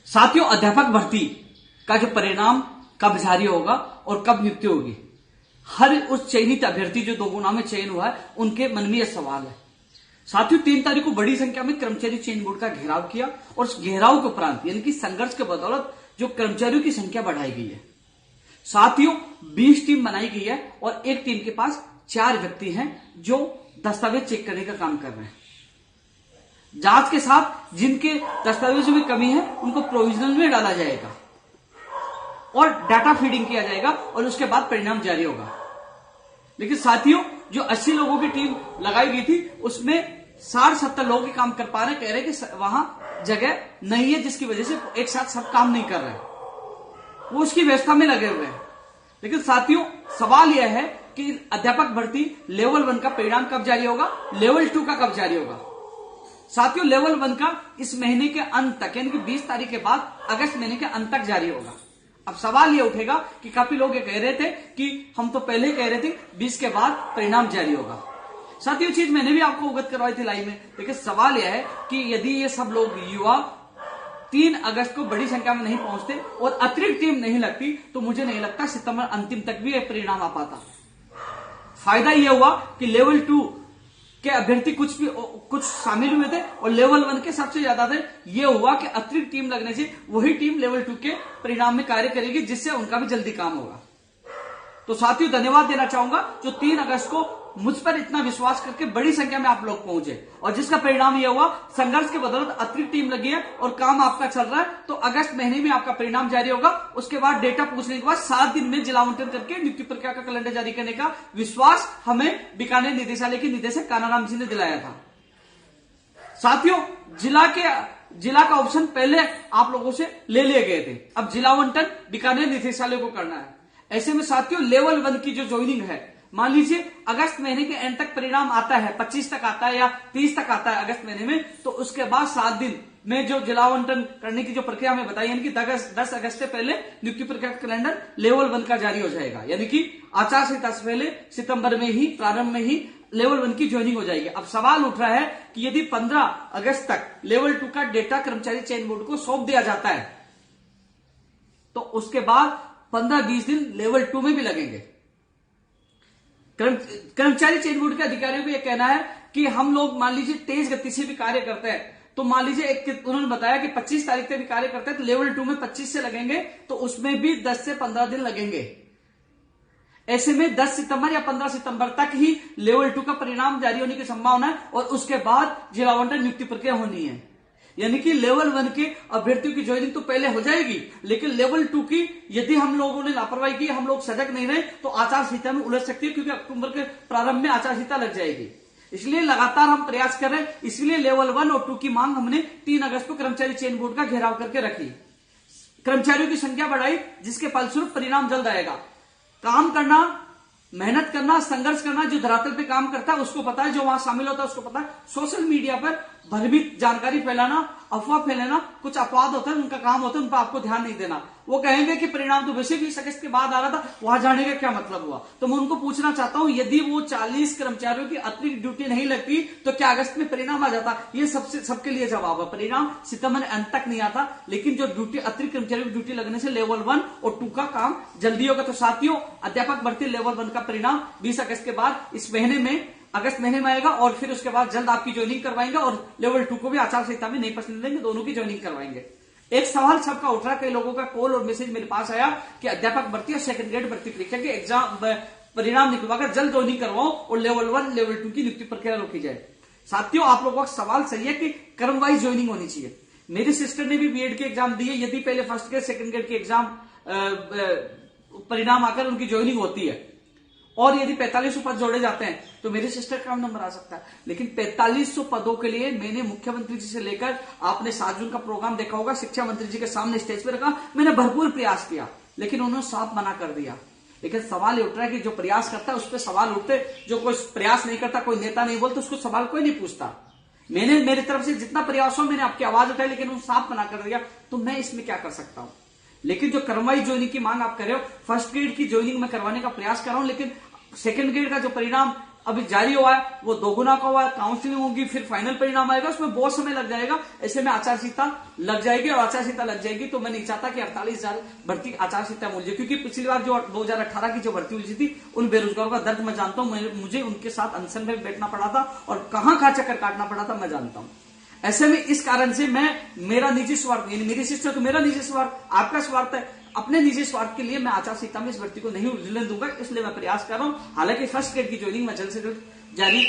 साथियों, अध्यापक भर्ती का जो परिणाम कब जारी होगा और कब नियुक्ति होगी, हर उस चयनित अभ्यर्थी जो 2 गुना में चयन हुआ है उनके मन में यह सवाल है। साथियों, 3 तारीख को बड़ी संख्या में कर्मचारी चयन बोर्ड का घेराव किया और उस घेराव के उपरांत यानी कि संघर्ष के बदौलत जो कर्मचारियों की संख्या बढ़ाई गई है। साथियों, 20 टीम बनाई गई है और एक टीम के पास 4 व्यक्ति हैं जो दस्तावेज चेक करने का काम कर रहे हैं। जांच के साथ जिनके दस्तावेजों में कमी है उनको प्रोविजनल में डाला जाएगा और डाटा फीडिंग किया जाएगा और उसके बाद परिणाम जारी होगा। लेकिन साथियों, जो 80 लोगों की टीम लगाई गई थी उसमें 60-70 लोग ही काम कर पा रहे, कह रहे कि वहां जगह नहीं है जिसकी वजह से एक साथ सब काम नहीं कर रहे, वो उसकी व्यवस्था में लगे हुए हैं। लेकिन साथियों, सवाल यह है कि अध्यापक भर्ती लेवल 1 का परिणाम कब जारी होगा, लेवल 2 का कब जारी होगा। साथियों, लेवल 1 का इस महीने के अंत तक यानी कि 20 तारीख के बाद अगस्त महीने के अंत तक जारी होगा। अब सवाल यह उठेगा कि काफी लोग ये कह रहे थे कि हम तो पहले कह रहे थे 20 के बाद परिणाम जारी होगा। साथियों, चीज मैंने भी आपको अवगत करवाई थी लाइव में, लेकिन सवाल यह है कि यदि ये सब लोग युवा 3 अगस्त को बड़ी संख्या में नहीं पहुंचते और अतिरिक्त टीम नहीं लगती तो मुझे नहीं लगता सितंबर अंतिम तक भी यह परिणाम आ पाता। फायदा यह हुआ कि लेवल 2 के अभ्यर्थी कुछ शामिल हुए थे और लेवल 1 के सबसे ज्यादा थे। यह हुआ कि अतिरिक्त टीम लगने से वही टीम लेवल 2 के परिणाम में कार्य करेगी, जिससे उनका भी जल्दी काम होगा। तो साथियों, धन्यवाद देना चाहूंगा जो 3 अगस्त को मुझ पर इतना विश्वास करके बड़ी संख्या में आप लोग पहुंचे और जिसका परिणाम यह हुआ संघर्ष के बदौलत अतिरिक्त टीम लगी है और काम आपका चल रहा है। तो अगस्त महीने में आपका परिणाम जारी होगा। उसके बाद डेटा पूछने के बाद 7 दिन में जिला आवंटन करके नियुक्ति प्रक्रिया का कैलेंडर जारी करने का विश्वास हमें बीकानेर निदेशालय के निदेशक कानाराम जी ने दिलाया था। साथियों, जिला का ऑप्शन पहले आप लोगों से ले लिए गए थे, अब जिला आवंटन बीकानेर निदेशालय को करना है। ऐसे में साथियों, लेवल 1 की जो ज्वाइनिंग है, मान लीजिए अगस्त महीने के एंड तक परिणाम आता है, 25 तक आता है या 30 तक आता है अगस्त महीने में, तो उसके बाद 7 दिन में जो जिलावंटन करने की जो प्रक्रिया हमें बताई यानी कि 10 अगस्त से पहले नियुक्ति प्रक्रिया का कैलेंडर लेवल 1 का जारी हो जाएगा। यानी कि आचार संहिता से पहले सितंबर में ही प्रारंभ में ही लेवल 1 की ज्वाइनिंग हो जाएगी। अब सवाल उठ रहा है कि यदि 15 अगस्त तक लेवल 2 का डेटा कर्मचारी चयन बोर्ड को सौंप दिया जाता है तो उसके बाद 15-20 दिन लेवल 2 में भी लगेंगे। कर्मचारी चयन बोर्ड के अधिकारियों को यह कहना है कि हम लोग मान लीजिए तेज गति से भी कार्य करते हैं, तो मान लीजिए उन्होंने बताया कि 25 तारीख तक भी कार्य करते हैं तो लेवल 2 में 25 से लगेंगे, तो उसमें भी 10 से 15 दिन लगेंगे। ऐसे में 10 सितंबर या 15 सितंबर तक ही लेवल 2 का परिणाम जारी होने की संभावना है और उसके बाद जिला आवंटन नियुक्ति प्रक्रिया होनी है। यानी कि लेवल 1 के अभ्यर्थियों की ज्वाइनिंग तो पहले हो जाएगी, लेकिन लेवल 2 की यदि हम लोगों ने लापरवाही की, हम लोग सजग नहीं रहे तो आचार संहिता में उलझ सकती है, क्योंकि अक्टूबर के प्रारंभ में आचार संहिता लग जाएगी। इसलिए लगातार हम प्रयास कर रहे हैं। इसलिए लेवल 1 और 2 की मांग हमने 3 अगस्त को कर्मचारी चयन बोर्ड का घेराव करके रखी, कर्मचारियों की संख्या बढ़ाई, जिसके फलस्वरूप परिणाम जल्द आएगा। काम करना, मेहनत करना, संघर्ष करना, जो धरातल पे काम करता है उसको पता है, जो वहां शामिल होता है उसको पता है। सोशल मीडिया पर भ्रमित जानकारी फैलाना, अफवाह फैलाना, कुछ अपवाद होता है, उनका काम होता है, उन पर आपको ध्यान नहीं देना। वो कहेंगे कि परिणाम तो वैसे भी 20 अगस्त के बाद आ रहा था, वहां जाने का क्या मतलब हुआ। तो मैं उनको पूछना चाहता हूं, यदि वो 40 कर्मचारियों की अतिरिक्त ड्यूटी नहीं लगती तो क्या अगस्त में परिणाम आ जाता? ये सबके लिए जवाब है। परिणाम सितंबर अंत तक नहीं आता, लेकिन जो ड्यूटी अतिरिक्त कर्मचारियों की ड्यूटी लगने से लेवल 1 और 2 का काम जल्दी होगा। तो साथियों, अध्यापक भर्ती लेवल 1 का परिणाम 20 अगस्त के बाद इस महीने में अगस्त महीने में आएगा और फिर उसके बाद जल्द आपकी ज्वाइनिंग करवाएंगे और लेवल 2 को भी आचार संहिता में नहीं पसंद देंगे, दोनों की ज्वाइनिंग करवाएंगे। एक सवाल सबका उठ रहा, कई लोगों का कॉल और मैसेज मेरे पास आया कि अध्यापक भर्ती और सेकंड ग्रेड भर्ती परीक्षा के एग्जाम परिणाम निकलवाकर जल्द ज्वाइनिंग करवाओ और लेवल 1 लेवल 2 की नियुक्ति प्रक्रिया रोकी जाए। साथियों, आप लोगों का सवाल सही है कि क्रम वाइज ज्वाइनिंग होनी चाहिए। मेरी सिस्टर ने भी बीएड के एग्जाम दिए, यदि पहले फर्स्ट ग्रेड सेकंड ग्रेड के एग्जाम परिणाम आकर उनकी ज्वाइनिंग होती है और यदि 4500 पद जोड़े जाते हैं तो मेरे सिस्टर का नंबर आ सकता है। लेकिन 4500 पदों के लिए मैंने मुख्यमंत्री जी से लेकर, आपने 7 जून का प्रोग्राम देखा होगा, शिक्षा मंत्री जी के सामने स्टेज पर रखा, मैंने भरपूर प्रयास किया, लेकिन उन्होंने साफ मना कर दिया। लेकिन सवाल ये उठ रहा है कि जो प्रयास करता है उस पर सवाल उठते, जो कोई प्रयास नहीं करता, कोई नेता नहीं बोलता, उसको सवाल कोई नहीं पूछता। मैंने मेरी तरफ से जितना प्रयास हो मैंने आपकी आवाज उठाई, लेकिन उन्होंने साफ मना कर दिया, तो मैं इसमें क्या कर सकता हूं। लेकिन जो क्रमवाइज ज्वाइनिंग की मांग आप कर रहे हो, फर्स्ट ग्रेड की ज्वाइनिंग में करवाने का प्रयास कर रहा हूं, लेकिन सेकंड ग्रेड का जो परिणाम अभी जारी हुआ है वो 2 गुना का हुआ है, काउंसलिंग होगी, फिर फाइनल परिणाम आएगा, उसमें बहुत समय लग जाएगा। ऐसे में आचार संहिता लग जाएगी, और आचार संहिता लग जाएगी तो मैं नहीं चाहता कि 48,000 भर्ती आचार संहिता मूल्य, क्योंकि पिछली बार जो 2018 की जो भर्ती हुई थी उन बेरोजगारों का दर्द मैं जानता हूं, मुझे उनके साथ अनशन में बैठना पड़ा था और कहां चक्कर काटना पड़ा था मैं जानता हूं। ऐसे में इस कारण से मेरा निजी स्वार्थ, यानी मेरी शिक्षा तो मेरा निजी स्वार्थ, आपका स्वार्थ है, अपने निजी स्वार्थ के लिए मैं आचार संहिता में इस भर्ती को नहीं उलझने दूंगा, इसलिए मैं प्रयास कर रहा हूं। हालांकि फर्स्ट ग्रेड की ज्वाइनिंग मैं जल्द से जल्द जारी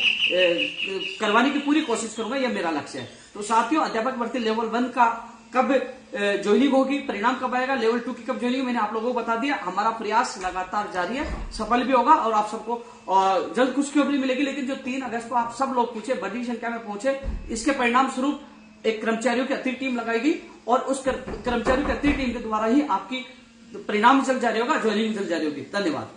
करवाने की पूरी कोशिश करूंगा, यह मेरा लक्ष्य है। तो साथियों, अध्यापक भर्ती लेवल 1 का कब ज्वाइनिंग होगी, परिणाम कब आएगा, लेवल 2 की कब ज्वाइनिंग, मैंने आप लोगों को बता दिया। हमारा प्रयास लगातार जारी है, सफल भी होगा और आप सबको जल्द खुशखबरी मिलेगी। लेकिन जो 3 अगस्त को आप सब लोग पूछे, बड़ी संख्या में पहुंचे, इसके परिणाम स्वरूप एक कर्मचारियों की अतिरिक्त टीम लगाएगी और उस कर्मचारियों की अतिरिक्त टीम के द्वारा ही आपकी परिणाम जल्द जारी होगा, ज्वाइनिंग जल्द जारी होगी। धन्यवाद।